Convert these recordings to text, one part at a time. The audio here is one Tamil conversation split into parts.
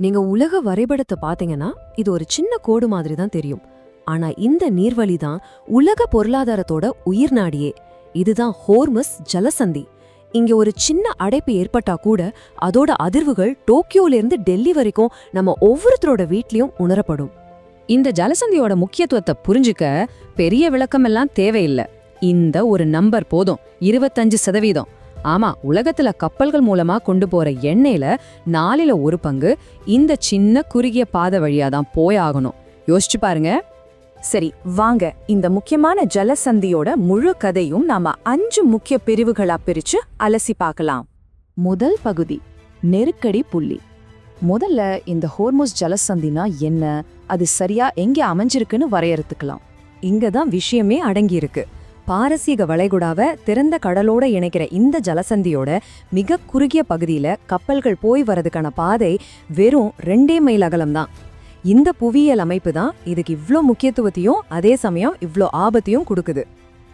நீங்க உலக வரைபடத்தை பாத்தீங்கன்னா இது ஒரு சின்ன கோடு மாதிரி தான் தெரியும். ஆனா இந்த நீர்வழி தான் உலக பொருளாதாரத்தோட உயிர்நாடியே. இதுதான் ஹோர்மஸ் ஜலசந்தி. இங்க ஒரு சின்ன அடைப்பு ஏற்பட்டா கூட அதோட அதிர்வுகள் டோக்கியோல இருந்து டெல்லி வரைக்கும் நம்ம ஒவ்வொருத்தரோட வீட்லயும் உணரப்படும். இந்த ஜலசந்தியோட முக்கியத்துவத்தை புரிஞ்சுக்க பெரிய விளக்கமெல்லாம் தேவையில்லை. இந்த ஒரு நம்பர் போதும், 25%. ஆமா, உலகத்துல கப்பல்கள் மூலமா கொண்டு போற எண்ணெயில 1/4 இந்த சின்ன குறுகிய பாதை வழியா தான் போயாகணும். யோசிச்சு பாருங்க. சரி, வாங்க இந்த முக்கியமான ஜலசந்தியோட முழு கதையும் நாம 5 முக்கிய பிரிவுகளா பிரிச்சு அலசி பார்க்கலாம். முதல் பகுதி, நெருக்கடி புள்ளி. முதல்ல இந்த ஹோர்முஸ் ஜலசந்தினா என்ன, அது சரியா எங்கே அமைஞ்சிருக்குன்னு வரையறுத்துக்கலாம். இங்கதான் விஷயமே அடங்கியிருக்கு. பாரசீக வளைகுடாவை திறந்த கடலோட இணைக்கிற இந்த ஜலசந்தியோட மிக குறுகிய பகுதியில கப்பல்கள் போய் வரதுக்கான பாதை வெறும் 2 மைல் அகலம்தான். இந்த புவியியல் அமைப்பு தான் இதுக்கு இவ்ளோ முக்கியத்துவத்தையும் அதே சமயம் இவ்ளோ ஆபத்தையும் கொடுக்குது.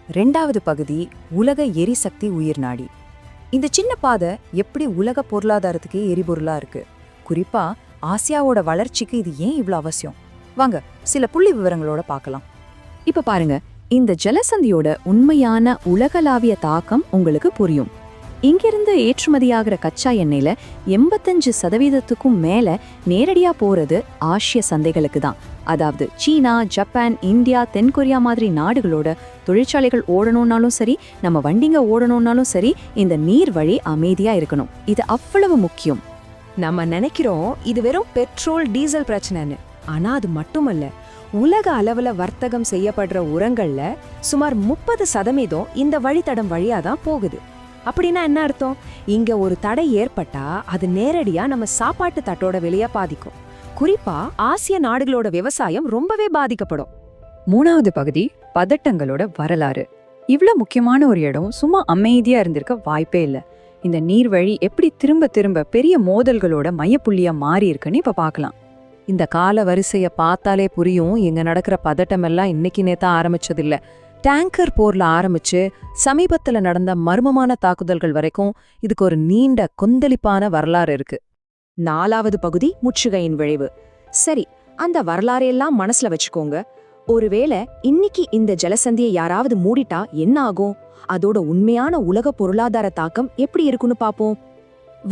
2வது பகுதி, உலக எரிசக்தி உயிர்நாடி. இந்த சின்ன பாதை எப்படி உலக பொருளாதாரத்துக்கு எரிபொருளா இருக்கு, குறிப்பா ஆசியாவோட வளர்ச்சிக்கு இது ஏன் இவ்ளோ அவசியம்? வாங்க சில புள்ளி விவரங்களோட பார்க்கலாம். இப்ப பாருங்க, இந்த ஜலசந்தியோட உண்மையான உலகளாவிய தாக்கம் உங்களுக்கு புரியும். இங்கிருந்து ஏற்றுமதியாகிற கச்சா எண்ணெயில 85%க்கும் மேல நேரடியா போறது ஆசிய சந்தைகளுக்கு தான். அதாவது சீனா, ஜப்பான், இந்தியா, தென்கொரியா மாதிரி நாடுகளோட தொழிற்சாலைகள் ஓடணும்னாலும் சரி, நம்ம வண்டிங்க ஓடணும்னாலும் சரி, இந்த நீர் வழி அமைதியா இருக்கணும். இது அவ்வளவு முக்கியம். நம்ம நினைக்கிறோம் இது வெறும் பெட்ரோல் டீசல் பிரச்சனைன்னு. ஆனா அது மட்டுமல்ல. உலக அளவுல வர்த்தகம் செய்யப்படுற உரங்கள்ல சுமார் 30% இந்த வழித்தடம் வழியாதான் போகுது. அப்படின்னா என்ன அர்த்தம்? இங்க ஒரு தடை ஏற்பட்டா அது நேரடியா நம்ம சாப்பாட்டு தட்டோட விலைய பாதிக்கும். குறிப்பா ஆசிய நாடுகளோட விவசாயம் ரொம்பவே பாதிக்கப்படும். 3வது பகுதி, பதட்டங்களோட வரலாறு. இவ்ளோ முக்கியமான ஒரு இடம் சும்மா அமைதியா இருந்திருக்க வாய்ப்பே இல்லை. இந்த நீர்வழி எப்படி திரும்ப திரும்ப பெரிய மோதல்களோட மையப்புள்ளியா மாறி இருக்குன்னு இப்ப பார்க்கலாம். இந்த கால வரிசைய பார்த்தாலே புரியும், இங்க நடக்கிற பதட்டம் எல்லாம் இன்னைக்கு நேத்தா ஆரம்பிச்சதில்ல. டேங்கர் போர்ல ஆரம்பிச்சு சமீபத்துல நடந்த மர்மமான தாக்குதல்கள் வரைக்கும் இதுக்கு ஒரு நீண்ட கொந்தளிப்பான வரலாறு இருக்கு. 4வது பகுதி, முற்றுகையின் விளைவு. சரி, அந்த வரலாறையெல்லாம் மனசுல வச்சுக்கோங்க. ஒருவேளை இன்னைக்கு இந்த ஜலசந்தியை யாராவது மூடிட்டா என்ன ஆகும்? அதோட உண்மையான உலக பொருளாதார தாக்கம் எப்படி இருக்குன்னு பாப்போம்.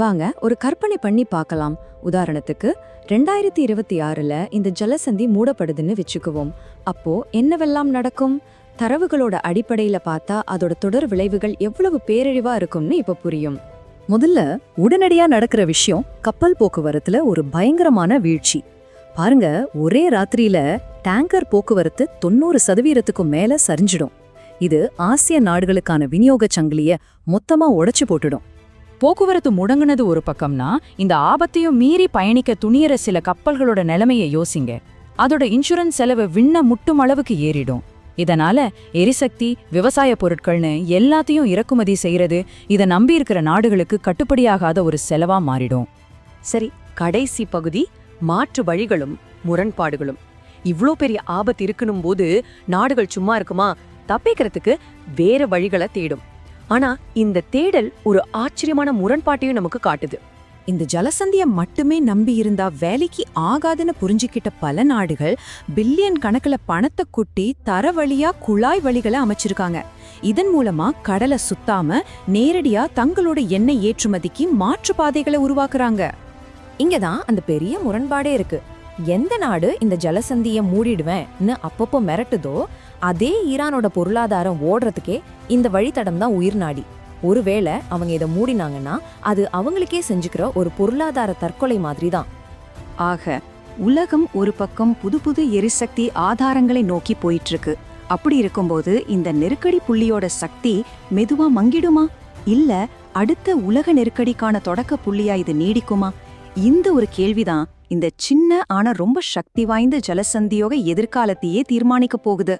வாங்க ஒரு கற்பனை பண்ணி பார்க்கலாம். உதாரணத்துக்கு 2026ல இந்த ஜலசந்தி மூடப்படுதுன்னு வச்சுக்குவோம். அப்போ என்னவெல்லாம் நடக்கும்? தரவுகளோட அடிப்படையில பார்த்தா அதோட தொடர் விளைவுகள் எவ்வளவு பேரழிவா இருக்கும்னு இப்ப புரியும். முதல்ல உடனடியா நடக்கிற விஷயம், கப்பல் போக்குவரத்துல ஒரு பயங்கரமான வீழ்ச்சி. பாருங்க, ஒரே ராத்திரியில டேங்கர் போக்குவரத்து 90%க்கும் மேல சரிஞ்சிடும். இது ஆசிய நாடுகளுக்கான விநியோக சங்கிலிய மொத்தமா உடைச்சு போட்டுடும். போக்குவரத்து முடங்குனது ஒரு பக்கம்னா, இந்த ஆபத்தையும் மீறி பயணிக்க துணியற சில கப்பல்களோட நிலைமையை யோசிங்க. அதோட இன்சூரன்ஸ் செலவு விண்ண முட்டும் அளவுக்கு ஏறிடும். இதனால எரிசக்தி, விவசாய பொருட்கள்னு எல்லாத்தையும் இறக்குமதி செய்யறது இதை நம்பி இருக்கிற நாடுகளுக்கு கட்டுப்படியாகாத ஒரு செலவா மாறிடும். சரி, கடைசி பகுதி, மாற்று வழிகளும் முரண்பாடுகளும். இவ்ளோ பெரிய ஆபத்து இருக்கணும் போது நாடுகள் சும்மா இருக்குமா? தப்பிக்கிறதுக்கு வேற வழிகளை தேடும். ஆனா இந்த தேடல் ஒரு ஆச்சரியமான முரண்பாட்டையும் நமக்கு காட்டுது. இந்த ஜலசந்திய மட்டுமே நம்பி இருந்தா வேலைக்கு ஆகாதுன்னு புரிஞ்சுக்கிட்ட பல நாடுகள் பில்லியன் கணக்குல பணத்தை கொட்டி தர வழியா குழாய் வழிகளை அமைச்சிருக்காங்க. இதன் மூலமா கடலை சுத்தாம நேரடியா தங்களோட எண்ணெய் ஏற்றுமதிக்கு மாற்று பாதைகளை உருவாக்குறாங்க. இங்கதான் அந்த பெரிய முரண்பாடே இருக்கு. எந்த நாடு இந்த ஜலசந்திய மூடிடுவேன்னு அப்பப்போ மிரட்டுதோ, அதே ஈரானோட பொருளாதாரம் ஓடுறதுக்கே இந்த வழித்தடம் தான் உயிர்நாடி. ஒருவேளை அவங்க இதை மூடினாங்கன்னா அது அவங்களுக்கே செஞ்சுக்கிற ஒரு பொருளாதார தற்கொலை மாதிரி தான். ஆக உலகம் ஒரு பக்கம் புது புது எரிசக்தி ஆதாரங்களை நோக்கி போயிட்டு இருக்கு. அப்படி இருக்கும்போது இந்த நெருக்கடி புள்ளியோட சக்தி மெதுவா மங்கிடுமா, இல்ல அடுத்த உலக நெருக்கடிக்கான தொடக்க புள்ளியா இது நீடிக்குமா? இந்த ஒரு கேள்விதான் இந்த சின்ன ஆனா ரொம்ப சக்தி வாய்ந்த ஜலசந்தியோக எதிர்காலத்தையே தீர்மானிக்க போகுது.